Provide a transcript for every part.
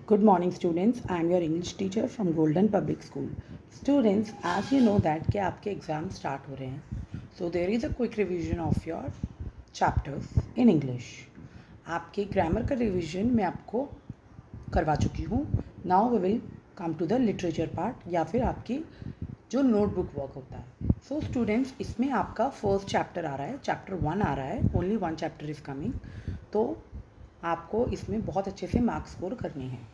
Good morning students, I am your English teacher from Golden Public School. Students, as you know that कि आपके exam start हो रहे हैं, so there is a quick revision of your chapters in English. आपके grammar का revision मैं आपको करवा चुकी हूँ. Now we will come to the literature part या फिर आपकी जो नोटबुक वर्क होता है. So students, इसमें आपका फर्स्ट चैप्टर आ रहा है, चैप्टर 1 आ रहा है, only one chapter is coming. तो आपको इसमें बहुत अच्छे से मार्क्स स्कोर करने हैं.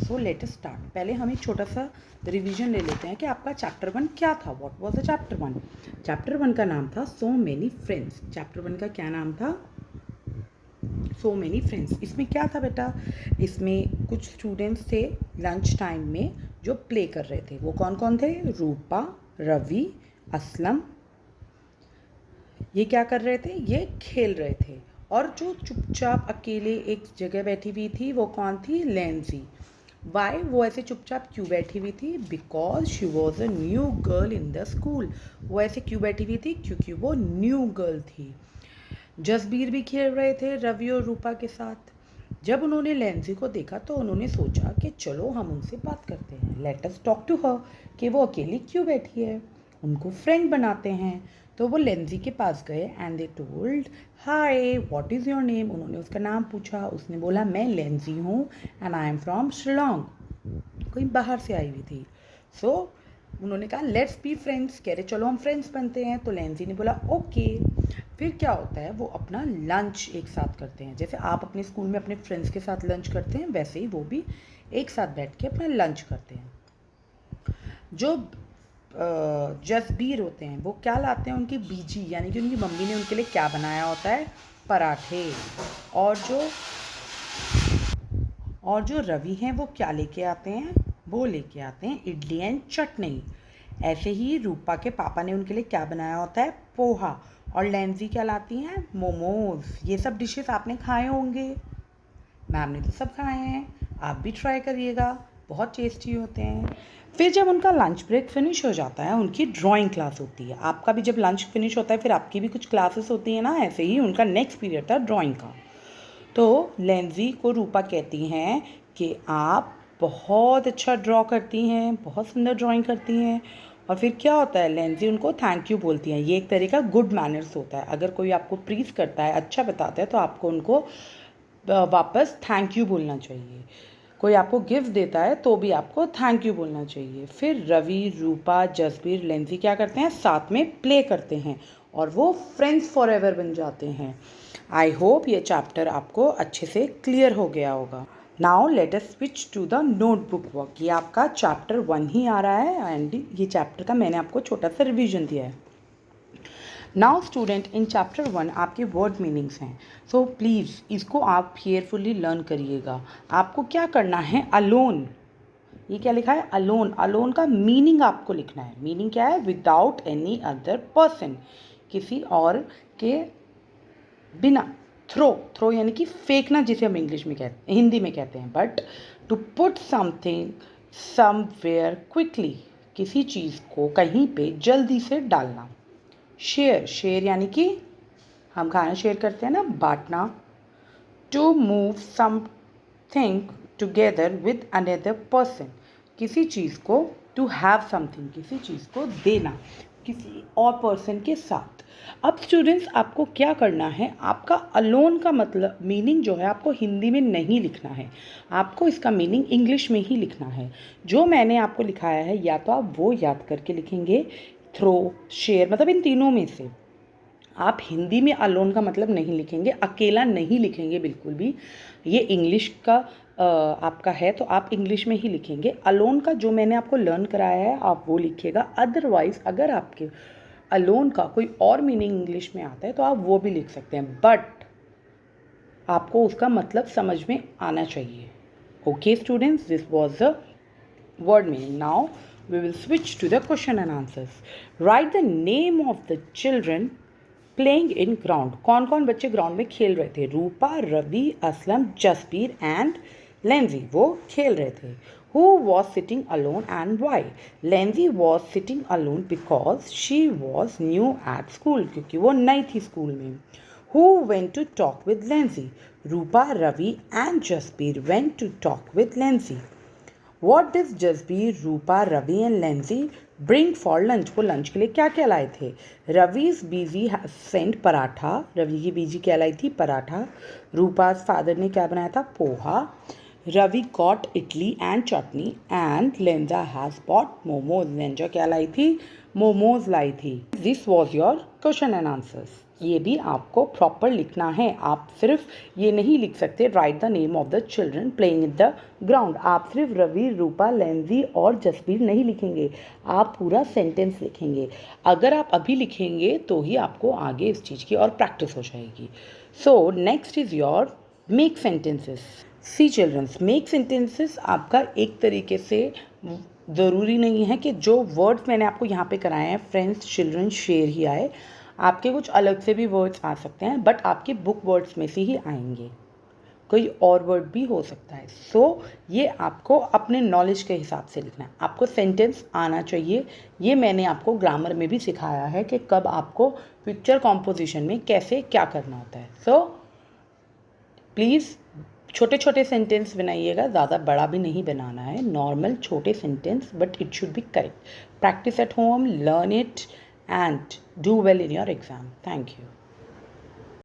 So let us start. पहले हम एक छोटा सा रिवीजन ले लेते हैं कि आपका चैप्टर 1 क्या था. What was the chapter 1? Chapter 1 का नाम था सो मेनी फ्रेंड्स. चैप्टर 1 का क्या नाम था? So many friends. इसमें क्या था बेटा? इसमें कुछ स्टूडेंट्स थे लंच टाइम में जो प्ले कर रहे थे. वो कौन कौन थे? रूपा, रवि, असलम. ये क्या कर रहे थे? ये खेल रहे थे. और जो चुपचाप अकेले एक जगह बैठी हुई थी वो कौन थी? लेंजी. वाई? वो ऐसे चुपचाप क्यों बैठी हुई थी? Because she was a new girl in the school. वो ऐसे क्यों बैठी हुई थी? क्योंकि वो न्यू गर्ल थी. जसबीर भी खेल रहे थे रवि और रूपा के साथ. जब उन्होंने लेंजी को देखा तो उन्होंने सोचा कि चलो हम उनसे बात करते हैं. Let us talk to her. कि वो अकेली क्यों बैठी है, उनको फ्रेंड बनाते हैं. तो वो लेंजी के पास गए and they told hi what is your name. उन्होंने उसका नाम पूछा. उसने बोला मैं लेंजी हूँ and I am from Shillong. कोई बाहर से आई हुई थी. सो उन्होंने कहा लेट्स बी फ्रेंड्स. कह रहे चलो हम फ्रेंड्स बनते हैं. तो लेंजी ने बोला ओके. फिर क्या होता है, वो अपना लंच एक साथ करते हैं. जैसे आप अपने स्कूल में अपने फ्रेंड्स के साथ लंच करते हैं वैसे ही वो भी एक साथ बैठ के अपना लंच करते हैं. जो जसबीर होते हैं वो क्या लाते हैं? उनकी बीजी यानी कि उनकी मम्मी ने उनके लिए क्या बनाया होता है? पराठे. और जो रवि हैं वो क्या लेके आते हैं? वो लेके आते हैं इडली एंड चटनी. ऐसे ही रूपा के पापा ने उनके लिए क्या बनाया होता है? पोहा. और लेंजी क्या लाती हैं? मोमोज. ये सब डिशेस आपने खाए होंगे. मैम ने तो सब खाए हैं. आप भी ट्राई करिएगा, बहुत टेस्टी होते हैं. फिर जब उनका लंच ब्रेक फिनिश हो जाता है उनकी ड्राइंग क्लास होती है. आपका भी जब लंच फिनिश होता है फिर आपकी भी कुछ क्लासेस होती हैं ना. ऐसे ही उनका नेक्स्ट पीरियड था ड्राइंग का. तो लेंजी को रूपा कहती हैं कि आप बहुत अच्छा ड्रॉ करती हैं, बहुत सुंदर ड्राइंग करती हैं. और फिर क्या होता है, लेंजी उनको थैंक यू बोलती हैं. ये एक तरह का गुड मैनर्स होता है. अगर कोई आपको प्रीज करता है, अच्छा बताता है तो आपको उनको वापस थैंक यू बोलना चाहिए. कोई आपको गिफ्ट देता है तो भी आपको थैंक यू बोलना चाहिए. फिर रवि, रूपा, जसबीर, लेंजी क्या करते हैं? साथ में प्ले करते हैं और वो फ्रेंड्स फॉर एवर बन जाते हैं. आई होप ये चैप्टर आपको अच्छे से क्लियर हो गया होगा. Now let us switch to the notebook work. ये आपका चैप्टर 1 ही आ रहा है एंड ये चैप्टर का मैंने आपको छोटा सा रिविजन दिया है. नाउ स्टूडेंट, इन चैप्टर 1 आपके वर्ड मीनिंग्स हैं. सो प्लीज़ इसको आप केयरफुली लर्न करिएगा. आपको क्या करना है? अलोन. ये क्या लिखा है? अलोन. अलोन का मीनिंग आपको लिखना है. मीनिंग क्या है? Without any other person. किसी और के बिना. थ्रो. थ्रो यानी कि फेंकना, जिसे हम इंग्लिश में कहते हैं, हिंदी में कहते हैं. But to put something somewhere quickly. किसी चीज़ को कहीं पे जल्दी से डालना. शेयर. शेयर यानी कि हम खाना शेयर करते हैं ना, बांटना. To move something together with another person. किसी चीज़ को, टू हैव समथिंग, किसी चीज़ को देना किसी और पर्सन के साथ. अब स्टूडेंट्स आपको क्या करना है? आपका अलोन का मतलब मीनिंग जो है आपको हिंदी में नहीं लिखना है. आपको इसका मीनिंग इंग्लिश में ही लिखना है. जो मैंने आपको लिखाया है या तो आप वो याद करके लिखेंगे. थ्रो, शेयर, मतलब इन तीनों में से आप हिंदी में अलोन का मतलब नहीं लिखेंगे, अकेला नहीं लिखेंगे बिल्कुल भी. ये इंग्लिश का आपका है तो आप इंग्लिश में ही लिखेंगे. अलोन का जो मैंने आपको लर्न कराया है आप वो लिखिएगा. अदरवाइज़ अगर आपके अलोन का कोई और मीनिंग इंग्लिश में आता है तो आप वो भी लिख सकते हैं. बट आपको उसका मतलब समझ में आना चाहिए. Okay students, this was the word meaning. Now we will switch to the question and answers. Write the name of the children playing in ground. कौन कौन बच्चे ग्राउंड में खेल रहे थे? रूपा, रवि, असलम, जसबीर एंड लेंजी. वो खेल रहे थे. Who was sitting alone and why? लेंजी was sitting alone because she was new at school. क्योंकि वो नई थी स्कूल में. Who went to talk with लेंजी? Rupa, Ravi and Jasbir went to talk with Lenzi. What does Jasbir, Rupa, Ravi and Lenzi bring for lunch? वो lunch के लिए क्या क्या लाए थे? Ravi's busy sent paratha. Ravi की बीजी क्या लाई थी? पराठा. Rupa's father ने क्या बनाया था? Poha. Ravi got idli and chutney and Lenza has bought momos. Lenza क्या लाई थी? मोमोज लाई थी. This was your question and answers. ये भी आपको प्रॉपर लिखना है. आप सिर्फ ये नहीं लिख सकते right the name of the children playing in the ground. आप सिर्फ रवि, रूपा, लेंजी और जसबीर नहीं लिखेंगे. आप पूरा सेंटेंस लिखेंगे. अगर आप अभी लिखेंगे तो ही आपको आगे इस चीज़ की और प्रैक्टिस हो जाएगी. So next is your make sentences. See childrens, make sentences आपका एक तरीके से ज़रूरी नहीं है कि जो वर्ड्स मैंने आपको यहाँ पे कराए हैं फ्रेंड्स, चिल्ड्रन, शेयर ही आए. आपके कुछ अलग से भी वर्ड्स आ सकते हैं बट आपके बुक वर्ड्स में से ही आएंगे. कोई और वर्ड भी हो सकता है. सो ये आपको अपने नॉलेज के हिसाब से लिखना है. आपको सेंटेंस आना चाहिए. ये मैंने आपको ग्रामर में भी सिखाया है कि कब आपको पिक्चर कॉम्पोजिशन में कैसे क्या करना होता है. सो प्लीज़ छोटे छोटे सेंटेंस बनाइएगा. ज़्यादा बड़ा भी नहीं बनाना है. नॉर्मल छोटे sentence but it should be correct. Practice at home, learn it and do well in your exam. Thank you.